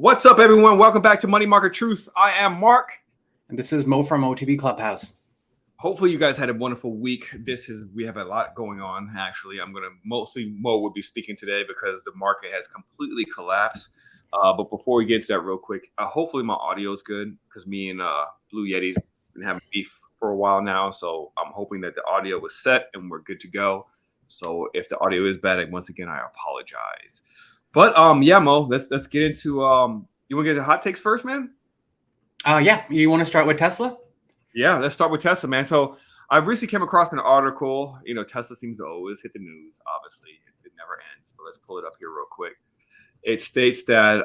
What's up, everyone? Welcome back to Money Market Truths. I am Mark. And this is Mo from OTB Clubhouse. Hopefully you guys had a wonderful week. We have a lot going on, actually. Mo will be speaking today because the market has completely collapsed. But before we get into that real quick, hopefully my audio is good because me and Blue Yeti's been having beef for a while now. So I'm hoping that the audio was set and we're good to go. So if the audio is bad, once again, I apologize. But yeah, Mo, let's get into you want to get into hot takes first, man? Yeah, you want to start with Tesla? Yeah, let's start with Tesla, man. So I recently came across an article. You know, Tesla seems to always hit the news. Obviously, it never ends. But let's pull it up here real quick. It states that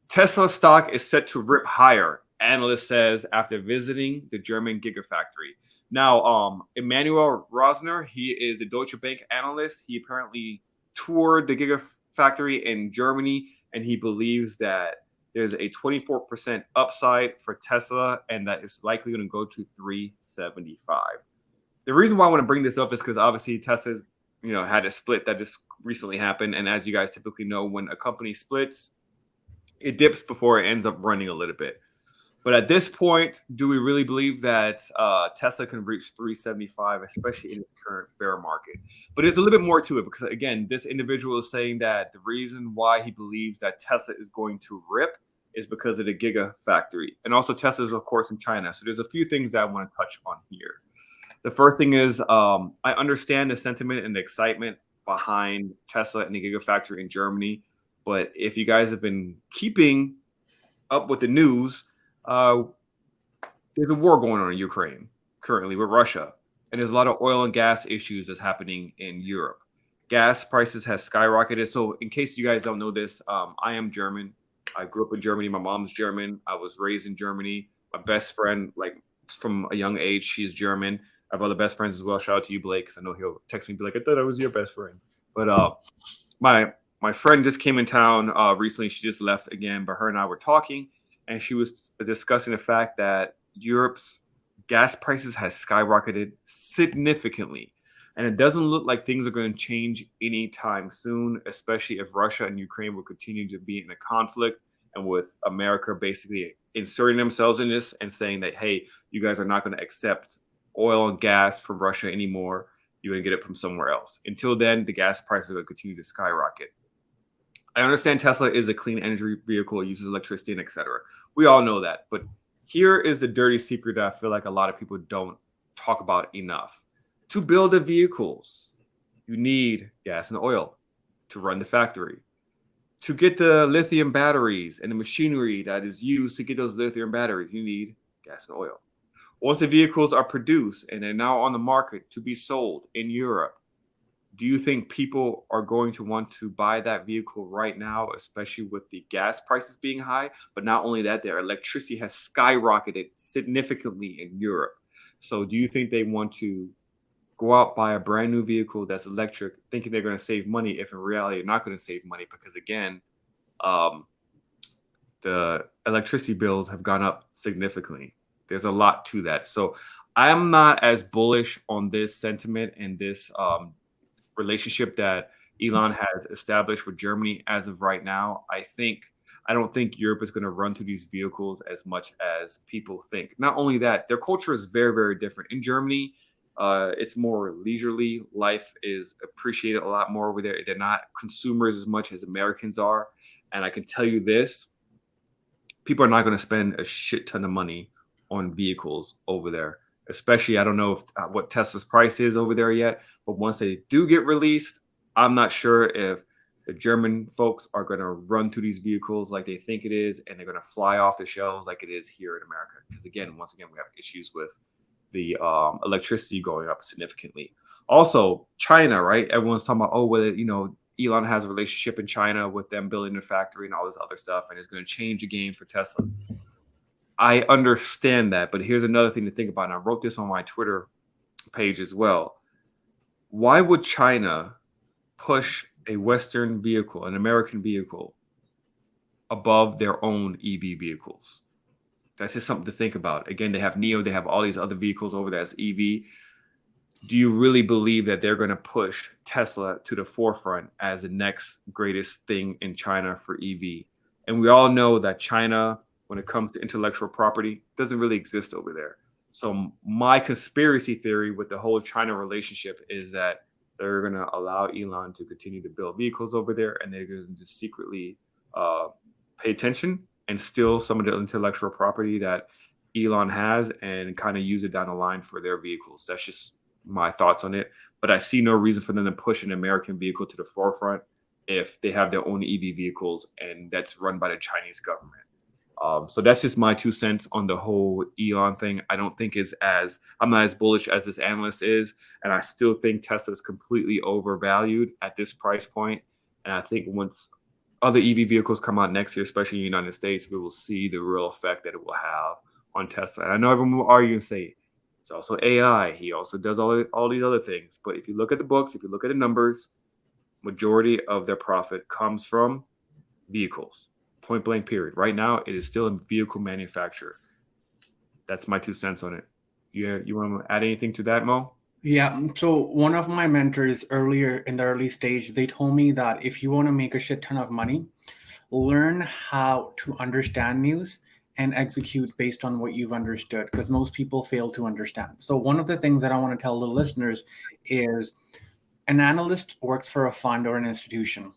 Tesla stock is set to rip higher, analyst says after visiting the German Gigafactory. Now, Emmanuel Rosner, he is a Deutsche Bank analyst. He apparently toured the Gigafactory in Germany, and he believes that there's a 24% upside for Tesla, and that is likely going to go to 375. The reason why I want to bring this up is because obviously Tesla's, had a split that just recently happened, and as you guys typically know, when a company splits, it dips before it ends up running a little bit. But at this point, do we really believe that Tesla can reach 375, especially in the current bear market? But there's a little bit more to it because, again, this individual is saying that the reason why he believes that Tesla is going to rip is because of the Gigafactory. And also Tesla is, of course, in China. So there's a few things that I want to touch on here. The first thing is I understand the sentiment and the excitement behind Tesla and the Gigafactory in Germany. But if you guys have been keeping up with the news, there's a war going on in Ukraine currently with Russia. And there's a lot of oil and gas issues that's happening in Europe. Gas prices has skyrocketed. So in case you guys don't know this, I am German. I grew up in Germany. My mom's German. I was raised in Germany. My best friend, from a young age, she's German. I have other best friends as well. Shout out to you, Blake, because I know he'll text me and be like, I thought I was your best friend. But my friend just came in town recently. She just left again, but her and I were talking, and she was discussing the fact that Europe's gas prices has skyrocketed significantly. And it doesn't look like things are going to change anytime soon, especially if Russia and Ukraine will continue to be in a conflict and with America basically inserting themselves in this and saying that, hey, you guys are not going to accept oil and gas from Russia anymore. You're going to get it from somewhere else. Until then, the gas prices are going to continue to skyrocket. I understand Tesla is a clean energy vehicle, it uses electricity and etc. We all know that. But here is the dirty secret that I feel like a lot of people don't talk about enough. To build the vehicles, you need gas and oil to run the factory. To get the lithium batteries and the machinery that is used to get those lithium batteries, you need gas and oil. Once the vehicles are produced and they're now on the market to be sold in Europe, do you think people are going to want to buy that vehicle right now, especially with the gas prices being high? But not only that, their electricity has skyrocketed significantly in Europe. So do you think they want to go out, buy a brand new vehicle that's electric, thinking they're going to save money, if in reality they're not going to save money because, again, the electricity bills have gone up significantly. There's a lot to that. So I'm not as bullish on this sentiment and this relationship that Elon has established with Germany as of right now. I don't think Europe is going to run to these vehicles as much as people think. Not only that, their culture is very, very different. In Germany, it's more leisurely. Life is appreciated a lot more over there. They're not consumers as much as Americans are. And I can tell you this, people are not going to spend a shit ton of money on vehicles over there. Especially, I don't know what Tesla's price is over there yet. But once they do get released, I'm not sure if the German folks are going to run through these vehicles like they think it is. And they're going to fly off the shelves like it is here in America. Because once again, we have issues with the electricity going up significantly. Also, China, right? Everyone's talking about, whether, Elon has a relationship in China with them building a factory and all this other stuff, and it's going to change the game for Tesla. I understand that, but here's another thing to think about, and I wrote this on my Twitter page as well. Why would China push a Western vehicle, an American vehicle, above their own EV vehicles? That's just something to think about. Again, they have NIO, they have all these other vehicles over there as EV. Do you really believe that they're going to push Tesla to the forefront as the next greatest thing in China for EV? And we all know that China, when it comes to intellectual property, doesn't really exist over there. So my conspiracy theory with the whole China relationship is that they're going to allow Elon to continue to build vehicles over there, and they're going to just secretly uh, pay attention and steal some of the intellectual property that Elon has and kind of use it down the line for their vehicles. That's just my thoughts on it. But I see no reason for them to push an American vehicle to the forefront if they have their own EV vehicles and that's run by the Chinese government. So that's just my 2 cents on the whole Elon thing. I don't think I'm not as bullish as this analyst is. And I still think Tesla is completely overvalued at this price point. And I think once other EV vehicles come out next year, especially in the United States, we will see the real effect that it will have on Tesla. And I know everyone will argue and say it's also AI. He also does all these other things. But if you look at the books, if you look at the numbers, majority of their profit comes from vehicles. Point blank period. Right now, it is still a vehicle manufacturer. That's my 2 cents on it. You want to add anything to that, Mo? Yeah. So one of my mentors earlier in the early stage, they told me that if you want to make a shit ton of money, learn how to understand news and execute based on what you've understood, because most people fail to understand. So one of the things that I want to tell the listeners is an analyst works for a fund or an institution.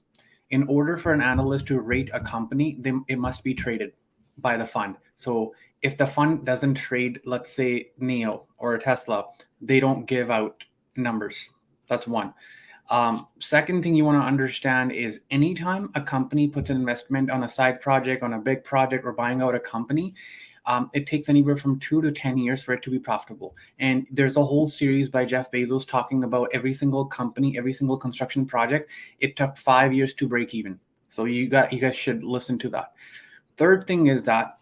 In order for an analyst to rate a company, it must be traded by the fund. So if the fund doesn't trade, let's say Neo or Tesla, they don't give out numbers. That's one. Second thing you want to understand is anytime a company puts an investment on a side project, on a big project, or buying out a company, it takes anywhere from 2 to 10 years for it to be profitable. And there's a whole series by Jeff Bezos talking about every single company, every single construction project. It took 5 years to break even. So you guys should listen to that. Third thing is that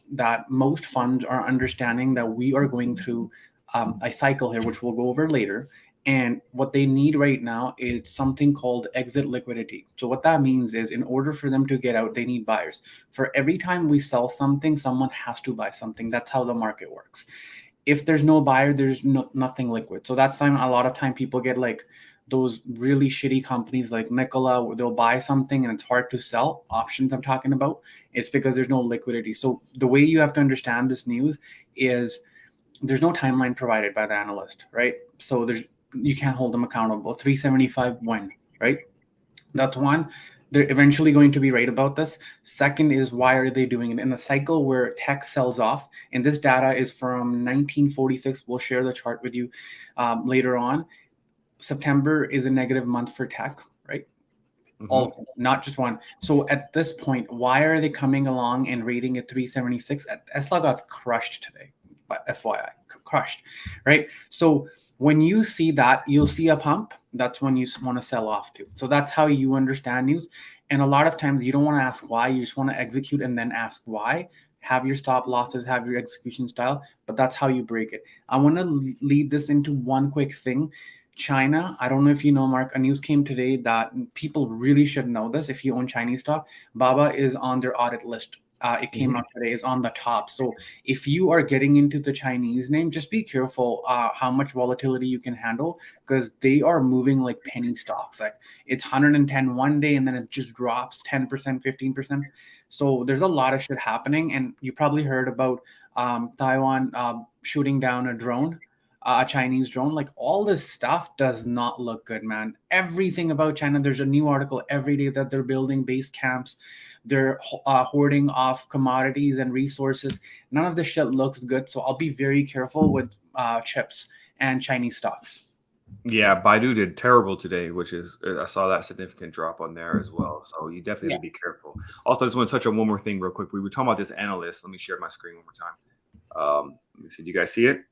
most funds are understanding that we are going through a cycle here, which we'll go over later. And what they need right now is something called exit liquidity. So what that means is in order for them to get out, they need buyers. For every time we sell something, someone has to buy something. That's how the market works. If there's no buyer, there's nothing liquid. So that's time a lot of time people get like those really shitty companies like Nikola, where they'll buy something and it's hard to sell. Options I'm talking about. It's because there's no liquidity. So the way you have to understand this news is there's no timeline provided by the analyst, right? So you can't hold them accountable. 375 when, right? That's one. They're eventually going to be right about this. Second is, why are they doing it in a cycle where tech sells off? And this data is from 1946. We'll share the chart with you later on. September is a negative month for tech, right? Mm-hmm. All, not just one. So at this point, why are they coming along and rating at 376? Tesla got crushed today, but FYI, crushed, right? So when you see that, you'll see a pump. That's when you want to sell off to. So that's how you understand news. And a lot of times you don't want to ask why. You just want to execute and then ask why. Have your stop losses, have your execution style. But that's how you break it. I want to lead this into one quick thing. China, I don't know if you know, Mark, a news came today that people really should know this. If you own Chinese stock, Baba is on their audit list. It came out today, is on the top. So if you are getting into the Chinese name, just be careful how much volatility you can handle, because they are moving like penny stocks. Like it's 110 one day and then it just drops 10%, 15%. So there's a lot of shit happening. And you probably heard about Taiwan shooting down a drone. A Chinese drone. Like all this stuff does not look good, man. Everything about China, there's a new article every day that they're building base camps. They're hoarding off commodities and resources. None of this shit looks good. So I'll be very careful with chips and Chinese stocks. Yeah, Baidu did terrible today, which is, I saw that significant drop on there as well. So you definitely have to be careful. Also, I just want to touch on one more thing real quick. We were talking about this analyst. Let me share my screen one more time. Let me see. Do you guys see it?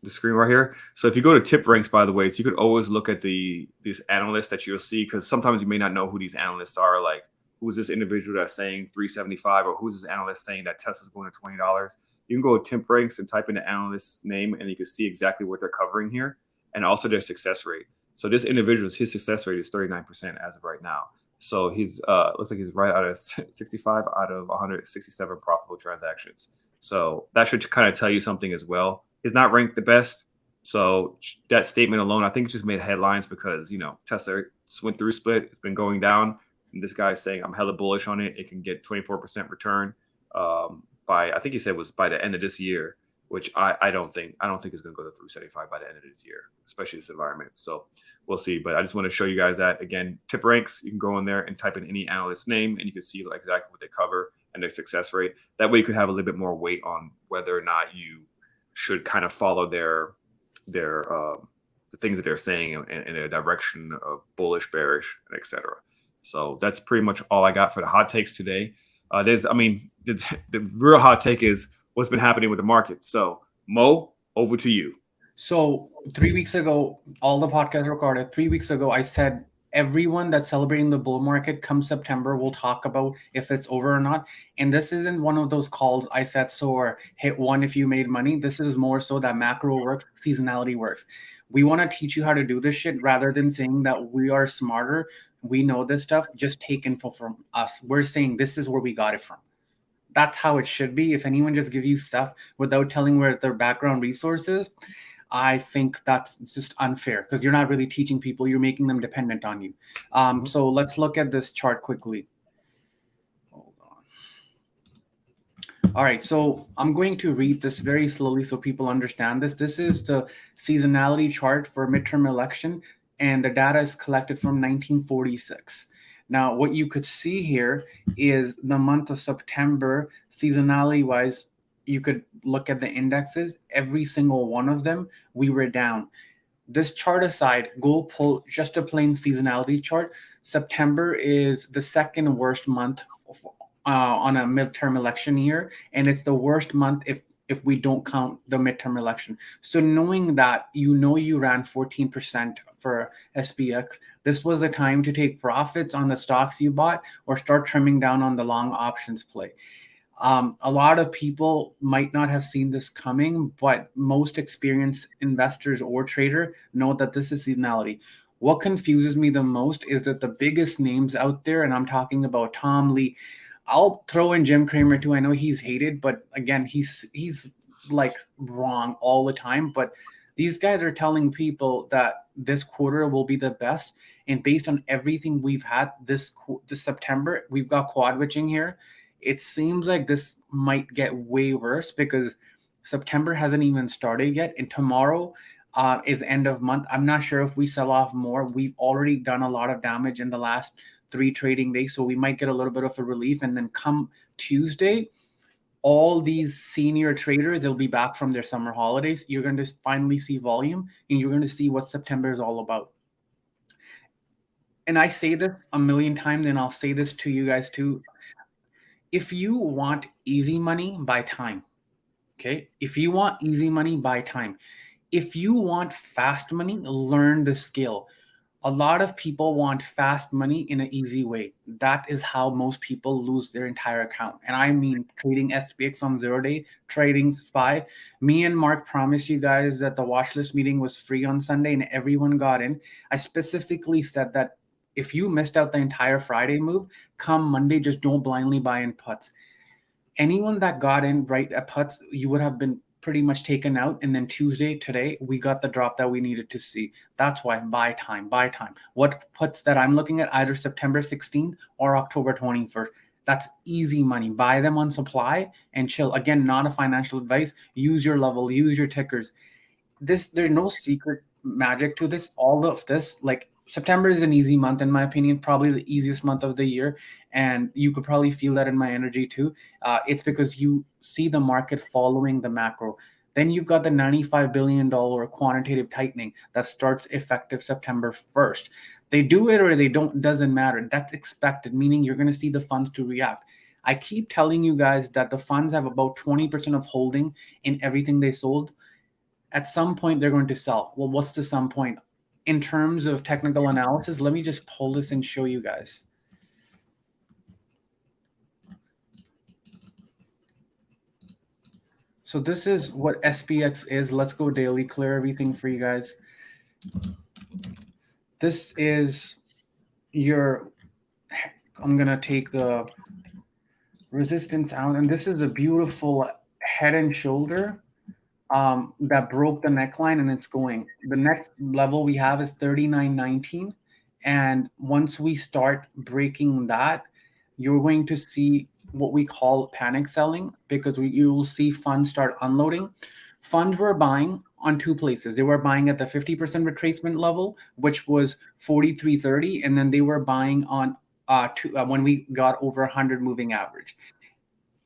The screen right here. So if you go to tip ranks, by the way, so you could always look at these analysts that you'll see, because sometimes you may not know who these analysts are. Like, who's this individual that's saying 375, or who's this analyst saying that Tesla's going to $20? You can go to tip ranks and type in the analyst's name, and you can see exactly what they're covering here, and also their success rate. So this individual's, his success rate is 39% as of right now. So he's looks like he's right out of 65 out of 167 profitable transactions. So that should kind of tell you something as well. He's not ranked the best. So that statement alone, I think, just made headlines because, Tesla went through split. It's been going down. and this guy's saying I'm hella bullish on it. It can get 24% return by, I think he said was by the end of this year, which I don't think it's going to go to 375 by the end of this year, especially this environment. So we'll see. But I just want to show you guys that again. Tip ranks, you can go in there and type in any analyst name, and you can see like exactly what they cover and their success rate. That way, you could have a little bit more weight on whether or not you should kind of follow their the things that they're saying in a direction of bullish, bearish, and etc. So that's pretty much all I got for the hot takes today. The real hot take is what's been happening with the market. So Mo, over to you. So 3 weeks ago, all the podcasts recorded. 3 weeks ago, I said everyone that's celebrating the bull market come September, we'll talk about if it's over or not. And this isn't one of those calls I said so or hit one if you made money. This is more so that macro works, seasonality works. We want to teach you how to do this shit rather than saying that we are smarter. We know this stuff. Just take info from us. We're saying this is where we got it from. That's how it should be. If anyone just gives you stuff without telling where their background resources, I think that's just unfair because you're not really teaching people. You're making them dependent on you. So let's look at this chart quickly. Hold on. All right, so I'm going to read this very slowly so people understand this. This is the seasonality chart for midterm election, and the data is collected from 1946. Now, what you could see here is the month of September, seasonality-wise, you could look at the indexes. Every single one of them, we were down. This chart aside, go pull just a plain seasonality chart. September is the second worst month on a midterm election year, and it's the worst month if we don't count the midterm election. So knowing that, you ran 14% for SPX, this was a time to take profits on the stocks you bought or start trimming down on the long options play. A lot of people might not have seen this coming, but most experienced investors or trader know that this is seasonality. What confuses me the most is that the biggest names out there, and I'm talking about Tom Lee, I'll throw in Jim Cramer too. I know he's hated, but again, he's like wrong all the time. But these guys are telling people that this quarter will be the best. And based on everything we've had this September, we've got quad witching here. It seems like this might get way worse because September hasn't even started yet. And tomorrow is end of month. I'm not sure if we sell off more. We've already done a lot of damage in the last 3 trading days. So we might get a little bit of a relief. And then come Tuesday, all these senior traders, they'll be back from their summer holidays. You're going to finally see volume and you're going to see what September is all about. And I say this a million times, and I'll say this to you guys too. If you want easy money, buy time. Okay? If you want easy money, buy time. If you want fast money, learn the skill. A lot of people want fast money in an easy way. That is how most people lose their entire account. And I mean trading SPX on 0-day, trading SPY. Me and Mark promised you guys that the watch list meeting was free on Sunday and everyone got in. I specifically said that if you missed out the entire Friday move, come Monday, just don't blindly buy in puts. Anyone that got in right at puts, you would have been pretty much taken out. And then Tuesday, today, we got the drop that we needed to see. That's why buy time. What puts that I'm looking at, either September 16th or October 21st. That's easy money. Buy them on supply and chill. Again, not a financial advice. Use your level, use your tickers. There's no secret magic to this. All of this, like, September is an easy month, in my opinion, probably the easiest month of the year. And you could probably feel that in my energy too. It's because you see the market following the macro. Then you've got the $95 billion quantitative tightening that starts effective September 1st. They do it or they don't, doesn't matter. That's expected, meaning you're going to see the funds to react. I keep telling you guys that the funds have about 20% of holding in everything they sold. At some point, they're going to sell. Well, what's the some point? In terms of technical analysis, let me just pull this and show you guys. So this is what SPX is. Let's go daily, clear everything for you guys. This is your, I'm going to take the resistance out, and this is a beautiful head and shoulder that broke the neckline, and it's going. The next level we have is 39.19, And once we start breaking that, you're going to see what we call panic selling, because you will see funds start unloading. Funds were buying on two places. They were buying at the 50% retracement level, which was 43.30, and then they were buying on when we got over 100 moving average.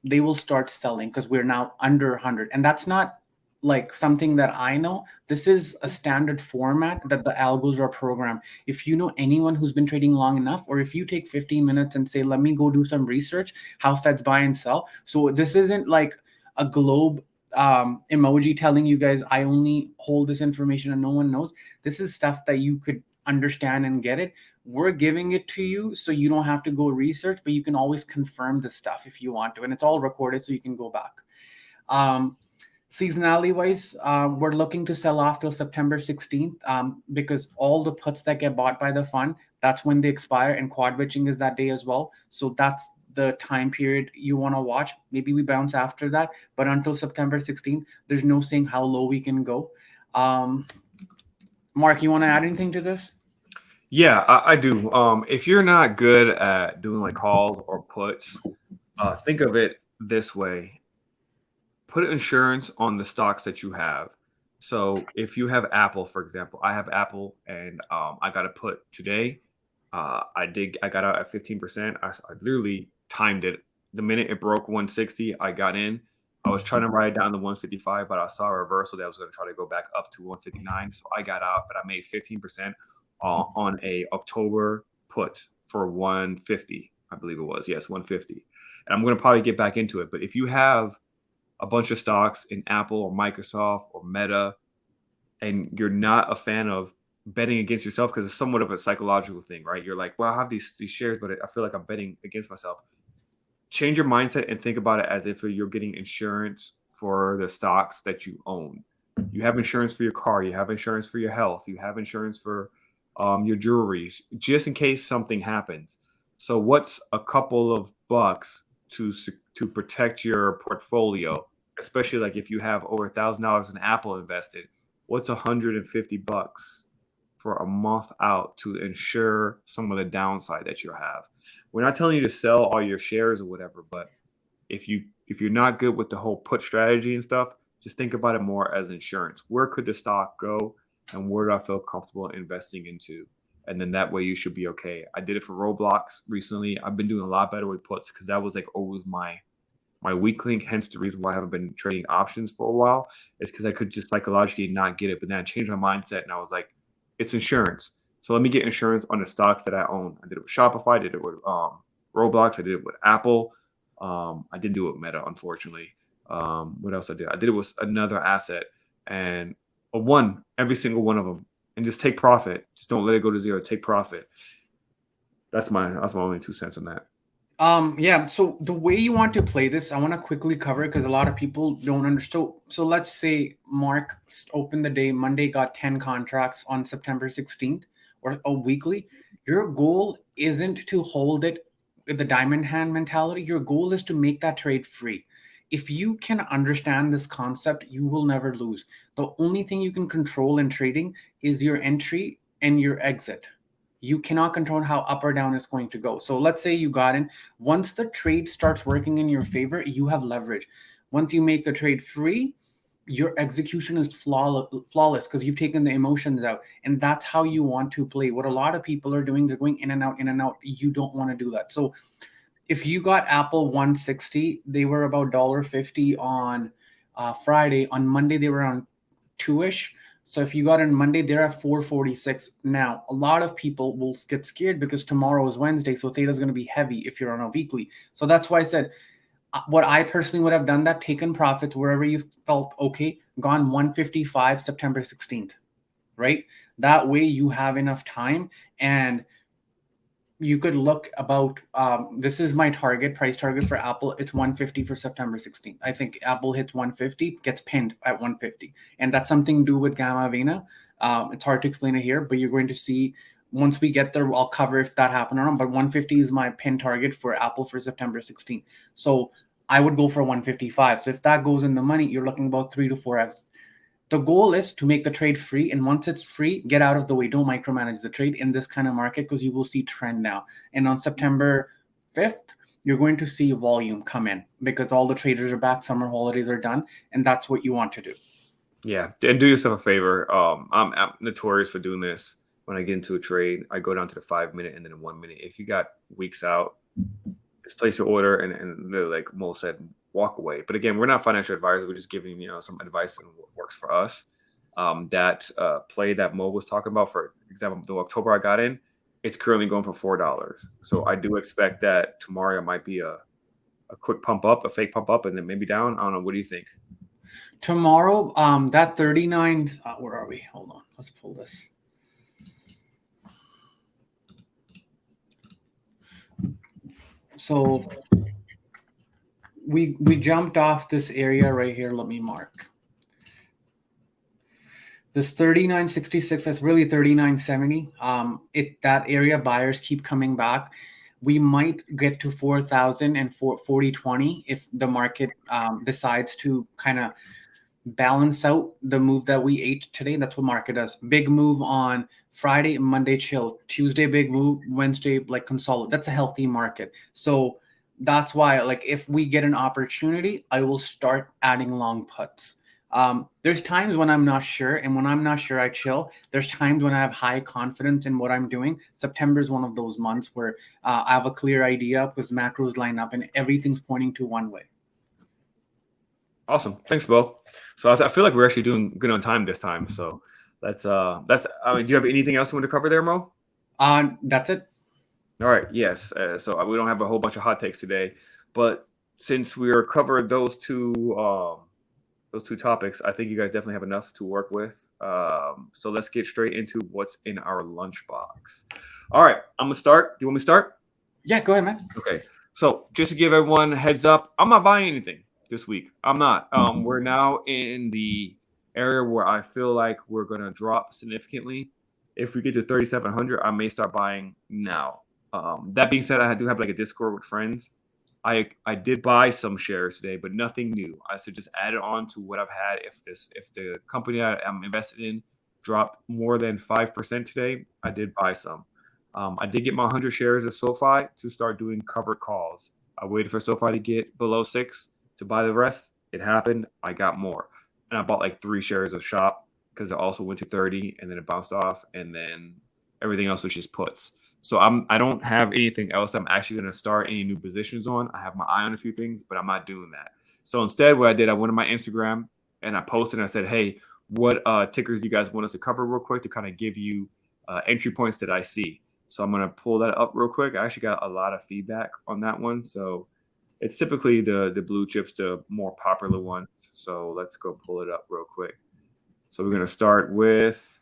They will start selling because we're now under 100, and that's not like something that I know. This is a standard format that the algos are programmed. If you know anyone who's been trading long enough, or if you take 15 minutes and say, let me go do some research how Feds buy and sell. So this isn't like a globe emoji telling you guys I only hold this information and no one knows. This is stuff that you could understand and get it. We're giving it to you so you don't have to go research, but you can always confirm the stuff if you want to, and it's all recorded so you can go back. Seasonality wise, we're looking to sell off till September 16th, because all the puts that get bought by the fund, that's when they expire, and quad witching is that day as well. So that's the time period you want to watch. Maybe we bounce after that, but until September 16th, there's no saying how low we can go. Mark, you want to add anything to this? Yeah, I do. If you're not good at doing like calls or puts, think of it this way. Put insurance on the stocks that you have. So if you have Apple, for example, I have Apple, and I got a put today. I got out at 15%. I literally timed it. The minute it broke 160, I got in. I was trying to ride down to 155, but I saw a reversal that I was going to try to go back up to 159. So I got out, but I made 15% on a October put for 150. I believe it was. Yes, 150. And I'm going to probably get back into it. But if you have a bunch of stocks in Apple or Microsoft or Meta, and you're not a fan of betting against yourself, because it's somewhat of a psychological thing, right? You're like, well, I have these shares, but I feel like I'm betting against myself. Change your mindset and think about it as if you're getting insurance for the stocks that you own. You have insurance for your car. You have insurance for your health. You have insurance for your jewelry, just in case something happens. So what's a couple of bucks to protect your portfolio, especially like if you have over $1,000 in Apple invested? What's $150 for a month out to ensure some of the downside that you have? We're not telling you to sell all your shares or whatever, but if you're not good with the whole put strategy and stuff, just think about it more as insurance. Where could the stock go, and where do I feel comfortable investing into? And then that way you should be okay. I did it for Roblox recently. I've been doing a lot better with puts because that was like always my weak link. Hence the reason why I haven't been trading options for a while, is because I could just psychologically not get it. But then I changed my mindset and I was like, it's insurance. So let me get insurance on the stocks that I own. I did it with Shopify. I did it with Roblox. I did it with Apple. I didn't do it with Meta, unfortunately. What else I did? I did it with another asset, and I won every single one of them. And just take profit. Just don't let it go to zero. Take profit. That's my only 2 cents on that. Yeah, so the way you want to play this, I want to quickly cover it because a lot of people don't understand. So let's say Mark opened the day, Monday got 10 contracts on September 16th, or a weekly. Your goal isn't to hold it with the diamond hand mentality. Your goal is to make that trade free. If you can understand this concept, you will never lose. The only thing you can control in trading is your entry and your exit. You cannot control how up or down it's going to go. So let's say you got in. Once the trade starts working in your favor, you have leverage. Once you make the trade free, your execution is flawless because you've taken the emotions out. And that's how you want to play. What a lot of people are doing, they're going in and out, in and out. You don't want to do that. So if you got Apple 160, they were about $1.50 on Friday. On Monday, they were around 2-ish. So if you got in Monday, they're at 446. Now, a lot of people will get scared because tomorrow is Wednesday, so theta is going to be heavy if you're on a weekly. So that's why I said what I personally would have done, that taken profits wherever you felt okay, gone 155 September 16th, right? That way you have enough time, and you could look about, this is my price target for Apple. It's 150 for September 16th. I think Apple hits 150, gets pinned at 150. And that's something to do with Gamma Vena. It's hard to explain it here, but you're going to see once we get there, I'll cover if that happened or not. But 150 is my pin target for Apple for September 16th. So I would go for 155. So if that goes in the money, you're looking about 3 to 4x. The goal is to make the trade free, and once it's free, get out of the way. Don't micromanage the trade in this kind of market, because you will see trend now. And on September 5th, you're going to see volume come in because all the traders are back, summer holidays are done, and that's what you want to do. Yeah, and do yourself a favor. I'm notorious for doing this. When I get into a trade, I go down to the 5 minute and then the 1 minute. If you got weeks out, just place your order and like Mo said, walk away. But again, we're not financial advisors. We're just giving some advice on what works for us. That play that Mo was talking about, for example, the October I got in, it's currently going for $4. So I do expect that tomorrow might be a quick pump up, a fake pump up, and then maybe down. I don't know. What do you think? Tomorrow, that 39, where are we? Hold on. Let's pull this. So we jumped off this area right here. Let me mark. This 39.66 is really 39.70. That area buyers keep coming back. We might get to 4,000 and 40.20 if the market decides to kind of balance out the move that we ate today. That's what market does. Big move on Friday, Monday chill, Tuesday big move, Wednesday like consolidate. That's a healthy market. So that's why, like, if we get an opportunity, I will start adding long puts. There's times when I'm not sure, and when I'm not sure, I chill. There's times when I have high confidence in what I'm doing. September is one of those months where I have a clear idea because macros line up and everything's pointing to one way. Awesome. Thanks, Bo. So I feel like we're actually doing good on time this time. So that's I mean, do you have anything else you want to cover there, Mo? That's it. All right. Yes. So we don't have a whole bunch of hot takes today, but since we are covered those two topics, I think you guys definitely have enough to work with. So let's get straight into what's in our lunchbox. All right. I'm gonna start. Do you want me to start? Yeah, go ahead, man. Okay. So just to give everyone a heads up, I'm not buying anything this week. I'm not. We're now in the area where I feel like we're gonna drop significantly. If we get to 3,700, I may start buying now. That being said, I do have like a Discord with friends. I did buy some shares today, but nothing new. I said just add it on to what I've had. If the company I'm invested in dropped more than 5% today, I did buy some. I did get my 100 shares of SoFi to start doing covered calls. I waited for SoFi to get below 6 to buy the rest. It happened. I got more, and I bought like 3 shares of Shop because it also went to 30 and then it bounced off, and then everything else was just puts. So I don't have anything else I'm actually going to start any new positions on. I have my eye on a few things, but I'm not doing that. So instead, what I did, I went to my Instagram and I posted and I said, hey, what tickers do you guys want us to cover real quick to kind of give you entry points that I see. So I'm going to pull that up real quick. I actually got a lot of feedback on that one. So it's typically the blue chips, the more popular ones. So let's go pull it up real quick. So we're going to start with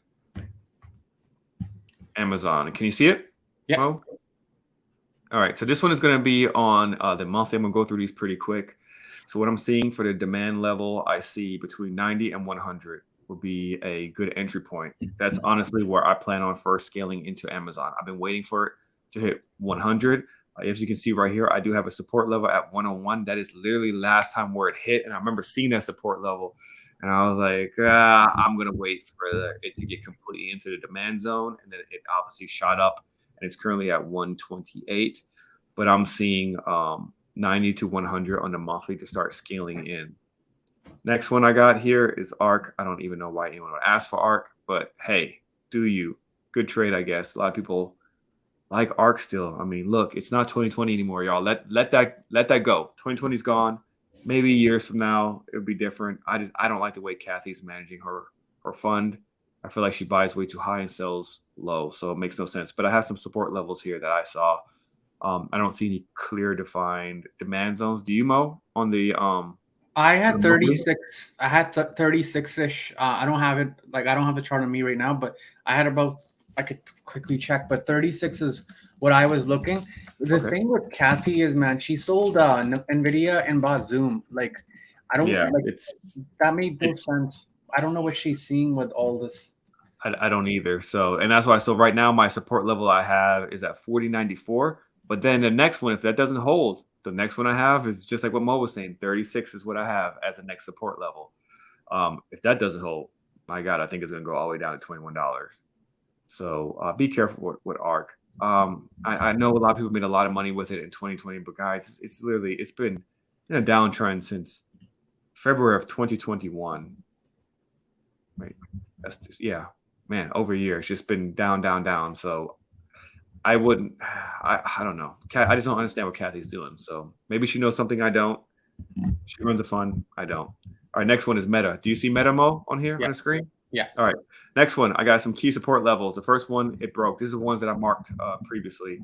Amazon. Can you see it? Yeah. Mo? All right. So this one is going to be on the monthly. I'm going to go through these pretty quick. So what I'm seeing for the demand level, I see between 90 and 100 will be a good entry point. That's honestly where I plan on first scaling into Amazon. I've been waiting for it to hit 100. As you can see right here, I do have a support level at 101. That is literally last time where it hit. And I remember seeing that support level. And I was like, I'm going to wait for it to get completely into the demand zone. And then it obviously shot up. And it's currently at 128. But I'm seeing 90 to 100 on the monthly to start scaling in. Next one I got here is ARK. I don't even know why anyone would ask for ARK. But hey, do you? Good trade, I guess. A lot of people like ARK still. I mean, look, it's not 2020 anymore, y'all. Let that go. 2020's gone. Maybe years from now it'll be different. I don't like the way Kathy's managing her fund. I feel like she buys way too high and sells low, so it makes no sense. But I have some support levels here that I saw. I don't see any clear defined demand zones. Do you, Mo, on the I had 36. I had 36-ish. I don't have it. Like, I don't have the chart on me right now, but I had about, I could quickly check, but 36 is what I was looking. The thing with Kathy is, man, she sold NVIDIA and bought Zoom. Like, I don't, that made no sense. I don't know what she's seeing with all this. I don't either. So, and that's why. So right now my support level I have is at 40.94. But then the next one, if that doesn't hold, the next one I have is just like what Mo was saying. 36 is what I have as a next support level. If that doesn't hold, my God, I think it's going to go all the way down to $21. So be careful with ARK. I know a lot of people made a lot of money with it in 2020, but guys, it's been in a downtrend since February of 2021. Wait, yeah, man, over a year. It's just been down, down, down. So I wouldn't, I don't know. I just don't understand what Kathy's doing. So maybe she knows something I don't. She runs a fund. I don't. All right, next one is Meta. Do you see Meta, Mo, on here on the screen? Yeah. All right. Next one, I got some key support levels. The first one, it broke. These are the ones that I marked previously.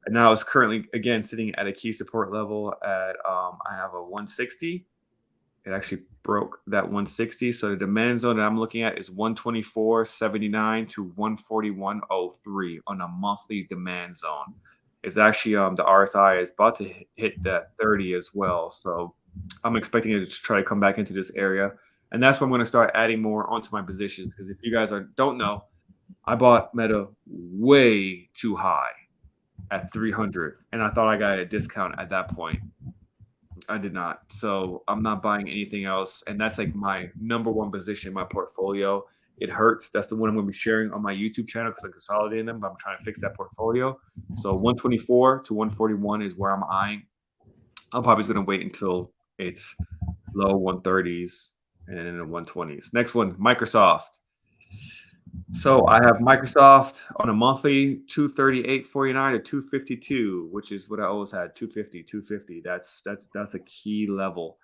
And now it's currently, again, sitting at a key support level at, I have a 160. It actually broke that 160. So the demand zone that I'm looking at is 124.79 to 141.03 on a monthly demand zone. It's actually, the RSI is about to hit that 30 as well. So I'm expecting it to try to come back into this area. And that's when I'm going to start adding more onto my positions. Because if you guys don't know, I bought Meta way too high at 300. And I thought I got a discount at that point. I did not. So I'm not buying anything else. And that's like my number one position in my portfolio. It hurts. That's the one I'm going to be sharing on my YouTube channel because I'm consolidating them, but I'm trying to fix that portfolio. So 124 to 141 is where I'm eyeing. I'm probably going to wait until it's low 130s and then in the 120s. Next one, Microsoft. So I have Microsoft on a monthly 238.49 to 252, which is what I always had, 250. That's a key level.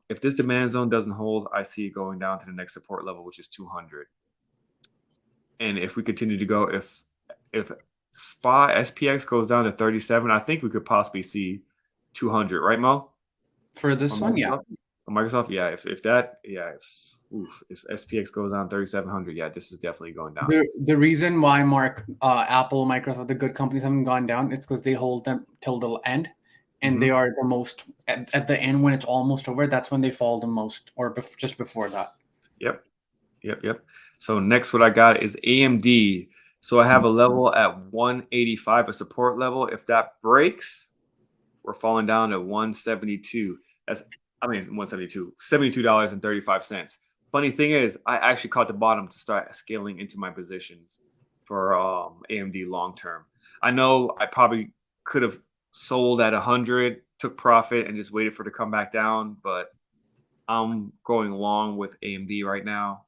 If this demand zone doesn't hold, I see it going down to the next support level, which is 200. And if we continue to go, if SPY SPX goes down to 37, I think we could possibly see 200, right, Mo? For this one, yeah. Microsoft, yeah. If SPX goes down 3,700, yeah, this is definitely going down. The reason why Mark, Apple, Microsoft, the good companies haven't gone down, it's because they hold them till the end, and they are the most at the end when it's almost over. That's when they fall the most, or just before that. Yep. So next, what I got is AMD. So I have a level at 185, a support level. If that breaks, we're falling down to 172. 172, $72.35. Funny thing is, I actually caught the bottom to start scaling into my positions for AMD long term. I know I probably could have sold at 100, took profit, and just waited for it to come back down, but I'm going long with AMD right now.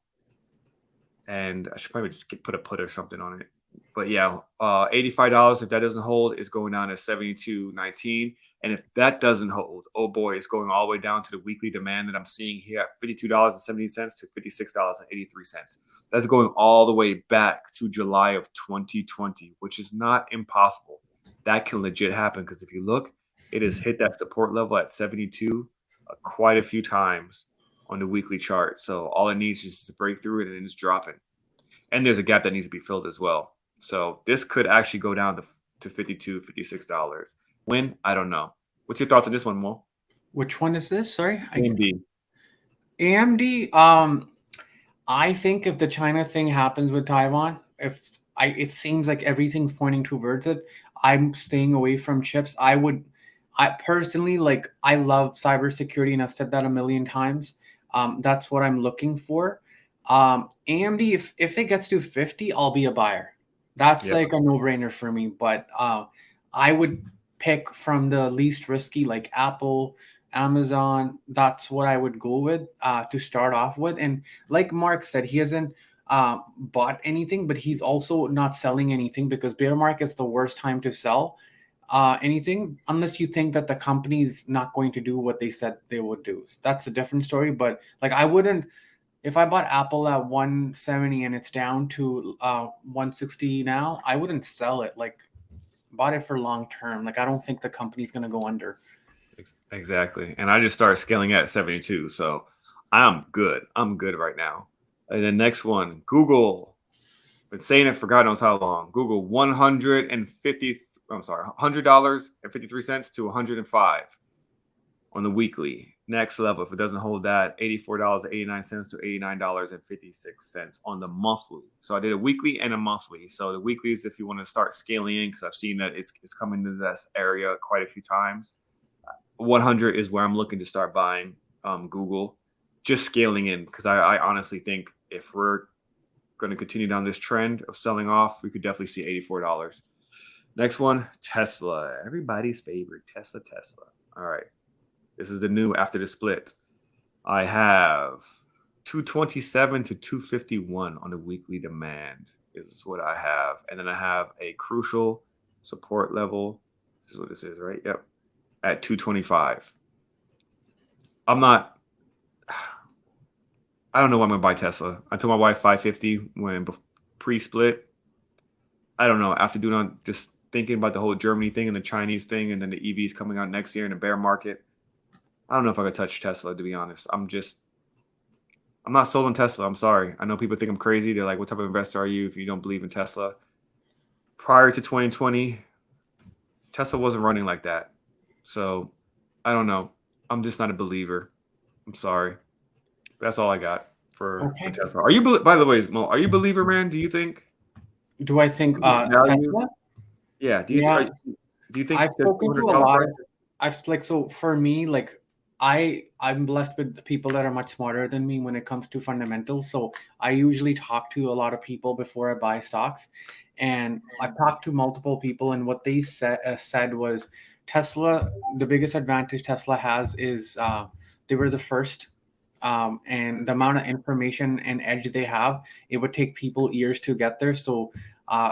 And I should probably just put a put or something on it. But yeah, $85, if that doesn't hold, is going down to $72.19. And if that doesn't hold, oh boy, it's going all the way down to the weekly demand that I'm seeing here at $52.70 to $56.83. That's going all the way back to July of 2020, which is not impossible. That can legit happen because if you look, it has hit that support level at 72 quite a few times on the weekly chart. So all it needs is to break through it and it's dropping. And there's a gap that needs to be filled as well. So this could actually go down to $52, $56. When? I don't know. What's your thoughts on this one, Mo? Which one is this? Sorry? AMD. AMD, I think if the China thing happens with Taiwan, it seems like everything's pointing towards it. I'm staying away from chips. I personally, like, I love cybersecurity, and I've said that a million times. That's what I'm looking for. AMD, if it gets to 50, I'll be a buyer. That's like a no-brainer for me. But I would pick from the least risky, like Apple, Amazon. That's what I would go with to start off with. And like Mark said, he hasn't bought anything, but he's also not selling anything because bear market's the worst time to sell anything unless you think that the company's not going to do what they said they would do. So that's a different story. But like, I wouldn't. If I bought Apple at 170 and it's down to 160 now, I wouldn't sell it. Like, bought it for long term. Like, I don't think the company's going to go under. Exactly. And I just started scaling at 72. So I'm good. I'm good right now. And the next one, Google. Been saying it for God knows how long. Google $100.53 to 105 on the weekly. Next level, if it doesn't hold that, $84.89 to $89.56 on the monthly. So I did a weekly and a monthly. So the weekly is if you want to start scaling in, because I've seen that it's coming to this area quite a few times. 100 is where I'm looking to start buying Google, just scaling in, because I honestly think if we're going to continue down this trend of selling off, we could definitely see $84. Next one, Tesla. Everybody's favorite, Tesla. All right. This is the new after the split. I have 227 to 251 on the weekly demand is what I have. And then I have a crucial support level. This is what this is, right? Yep. At 225. I'm not, I don't know why I'm going to buy Tesla. I told my wife 550 when pre-split. I don't know. After doing on just thinking about the whole Germany thing and the Chinese thing and then the EVs coming out next year in the bear market, I don't know if I could touch Tesla, to be honest. I'm not sold on Tesla. I'm sorry. I know people think I'm crazy. They're like, what type of investor are you if you don't believe in Tesla? Prior to 2020, Tesla wasn't running like that. So I don't know. I'm just not a believer. I'm sorry. That's all I got for Tesla. Are you, by the way, Mo, are you a believer, man? Do you think? Do I think value? Tesla? Yeah. Do you think I've spoken to a lot price? So for me, like I'm blessed with people that are much smarter than me when it comes to fundamentals. So I usually talk to a lot of people before I buy stocks, and I talked to multiple people, and what they said was Tesla. The biggest advantage Tesla has is they were the first. And the amount of information and edge they have, it would take people years to get there. So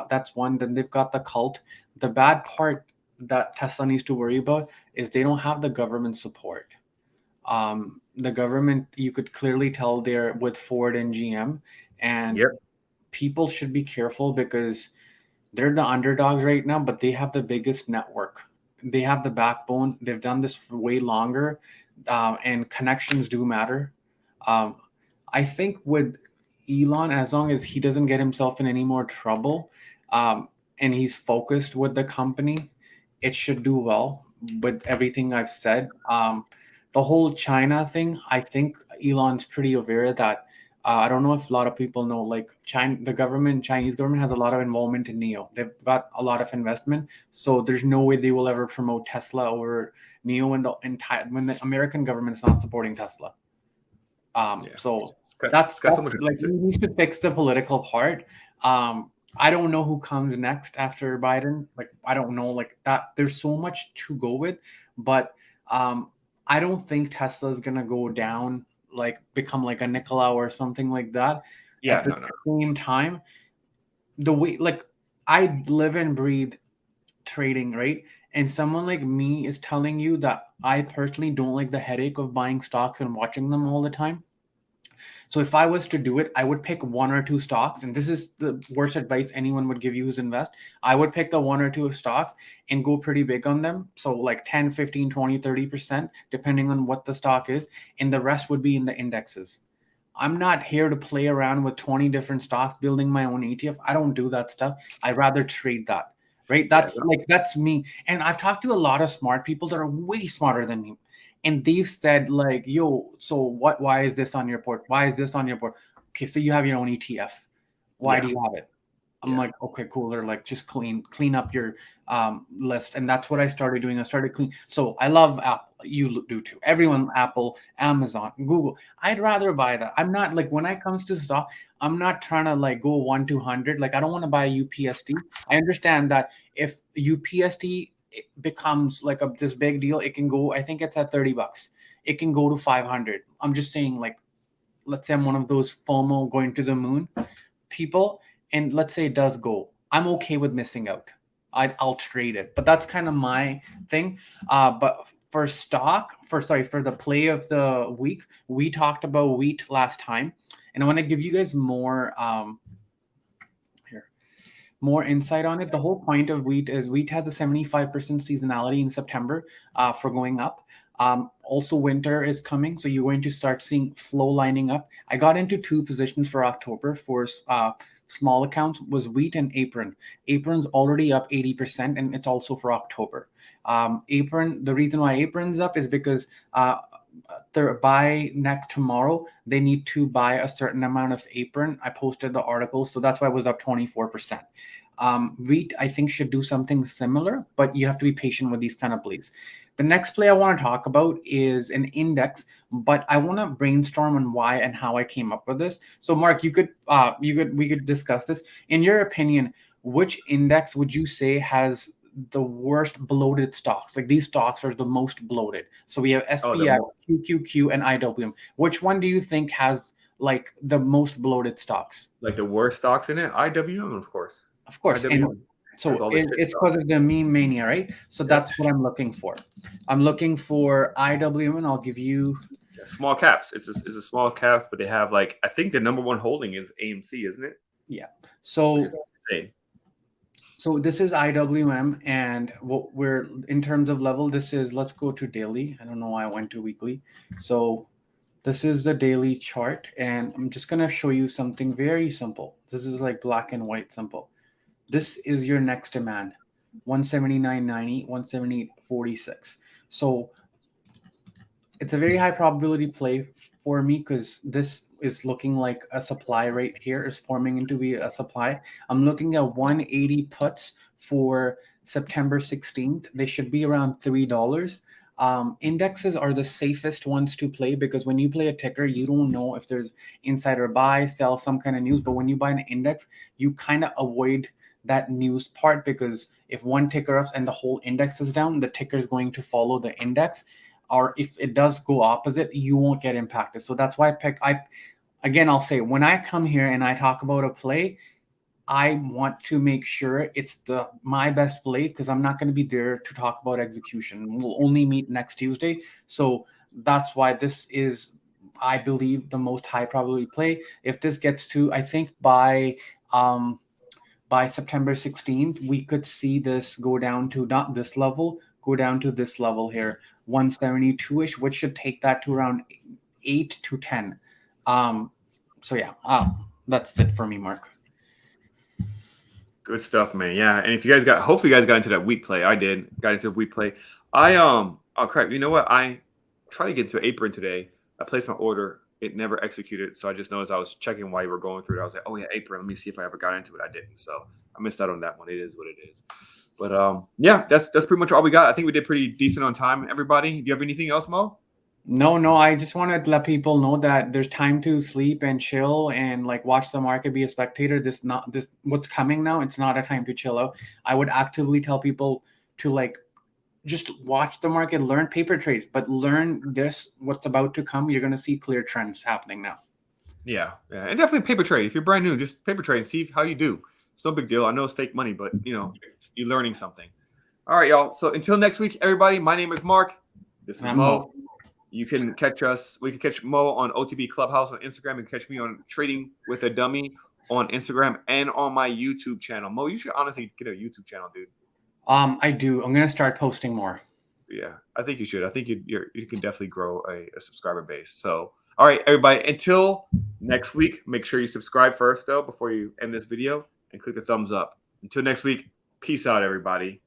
that's one. Then they've got the cult. The bad part that Tesla needs to worry about is they don't have the government support. The government, you could clearly tell they're with Ford and GM, and people should be careful because they're the underdogs right now, but they have the biggest network. They have the backbone. They've done this for way longer, and connections do matter. I think with Elon, as long as he doesn't get himself in any more trouble, and he's focused with the company, it should do well with everything I've said. The whole China thing, I think Elon's pretty aware that I don't know if a lot of people know, like China, Chinese government has a lot of involvement in NEO. They've got a lot of investment, so there's no way they will ever promote Tesla over NEO when the American government is not supporting Tesla. So that's like we need to fix the political part. I don't know who comes next after Biden. Like I don't know like that. There's so much to go with, but I don't think Tesla's gonna go down, like become like a Nikola or something like that. Yeah, at the same time, the way like I live and breathe trading, right? And someone like me is telling you that I personally don't like the headache of buying stocks and watching them all the time. So if I was to do it, I would pick one or two stocks. And this is the worst advice anyone would give you who's invest. I would pick the one or two stocks and go pretty big on them. So like 10, 15, 20, 30%, depending on what the stock is. And the rest would be in the indexes. I'm not here to play around with 20 different stocks, building my own ETF. I don't do that stuff. I'd rather trade that. Right. That's me. And I've talked to a lot of smart people that are way smarter than me. And they've said like, yo, so why is this on your port? Why is this on your port? Okay, so you have your own ETF. Why do you have it? I'm like, okay, cool. They're like, just clean up your list. And that's what I started doing. I started clean. So I love Apple. You do too. Everyone, Apple, Amazon, Google. I'd rather buy that. I'm not like, when it comes to stock, I'm not trying to like go 1-200. Like I don't want to buy UPST. I understand that if UPST becomes like this big deal, it can go, I think it's at $30. It can go to 500. I'm just saying, like, let's say I'm one of those FOMO going to the moon people, and let's say it does go, I'm okay with missing out. I'll trade it, but that's kind of my thing. But for the play of the week, we talked about wheat last time, and I want to give you guys more insight on it. The whole point of wheat is wheat has a 75% seasonality in September for going up. Also, winter is coming, so you're going to start seeing flow lining up. I got into 2 positions for October for small accounts, was wheat and apron. Apron's already up 80%, and it's also for October. Apron, the reason why apron's up is because by next tomorrow, they need to buy a certain amount of apron. I posted the article, so that's why it was up 24%. REIT, I think, should do something similar, but you have to be patient with these kind of plays. The next play I want to talk about is an index, but I want to brainstorm on why and how I came up with this. So, Mark, we could discuss this. In your opinion, which index would you say has the worst bloated stocks? Like, these stocks are the most bloated. So we have SPX, QQQ, and IWM. Which one do you think has like the most bloated stocks? Like the worst stocks in it? IWM, of course. Of course. IWM. And so It's because of the meme mania, right? So that's what I'm looking for. I'm looking for IWM, and I'll give you small caps. It's a small cap, but they have like, I think the number one holding is AMC, isn't it? Yeah. So this is IWM, and what we're in terms of level, this is, let's go to daily. I don't know why I went to weekly. So this is the daily chart, and I'm just going to show you something very simple. This is like black and white simple. This is your next demand, 179.90, 178.46. So it's a very high probability play for me because this is looking like a supply right here is forming into be a supply. I'm looking at 180 puts for September 16th. They should be around $3. Indexes are the safest ones to play because when you play a ticker, you don't know if there's insider buy, sell, some kind of news. But when you buy an index, you kind of avoid that news part because if one ticker ups and the whole index is down, the ticker is going to follow the index. Or if it does go opposite, you won't get impacted. So that's why I'll say, when I come here and I talk about a play, I want to make sure it's my best play because I'm not going to be there to talk about execution. We'll only meet next Tuesday. So that's why this is, I believe, the most high probability play. If this gets to, I think by September 16th, we could see this go down to not this level, go down to this level here, 172-ish, which should take that to around 8 to 10. So yeah, that's it for me, Mark. Good stuff, man. Yeah, and if you guys hopefully you guys got into that week play. I did. Got into the week play. Oh crap! You know what? I tried to get into Apron today. I placed my order. It never executed, so I just noticed I was checking while you were going through it. I was like, oh yeah, Apron. Let me see if I ever got into it. I didn't, so I missed out on that one. It is what it is. But yeah, that's pretty much all we got. I think we did pretty decent on time. Everybody, do you have anything else, Mo? No. I just want to let people know that there's time to sleep and chill and like watch the market, be a spectator. This what's coming now. It's not a time to chill out. I would actively tell people to like just watch the market, learn paper trade, but learn what's about to come. You're going to see clear trends happening now. Yeah, and definitely paper trade. If you're brand new, just paper trade and see how you do. It's no big deal. I know it's fake money, but you're learning something. All right, y'all. So until next week, everybody, my name is Mark. This is Mo. You can catch us. We can catch Mo on OTB Clubhouse on Instagram and catch me on Trading with a Dummy on Instagram and on my YouTube channel. Mo, you should honestly get a YouTube channel, dude. I do. I'm going to start posting more. Yeah, I think you should. I think you can definitely grow a subscriber base. So, all right, everybody, until next week, make sure you subscribe first, though, before you end this video, and click the thumbs up. Until next week, peace out, everybody.